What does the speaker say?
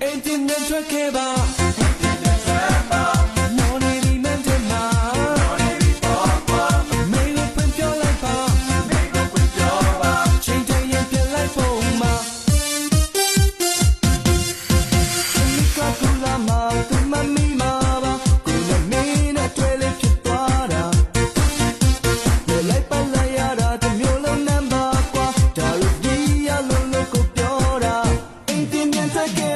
Internet tracker မော်နေဒီမန်တမာမေကိုဖွင့်ပြောလိုက်ပါချိန်တည်းရင်ပြလိုက်ဖို့မှာမိကကူလာမသူမမီမာပါကိုလည်းမင်းနဲ့တွေ့လေးဖြစ်သွားတာလိုက်ပါလိုက်ရတာတမျိုးလုံးနံပါတ်ကွာဒါလို့ဒီရလုံးလို့ကိုပြောတာ Internet tracker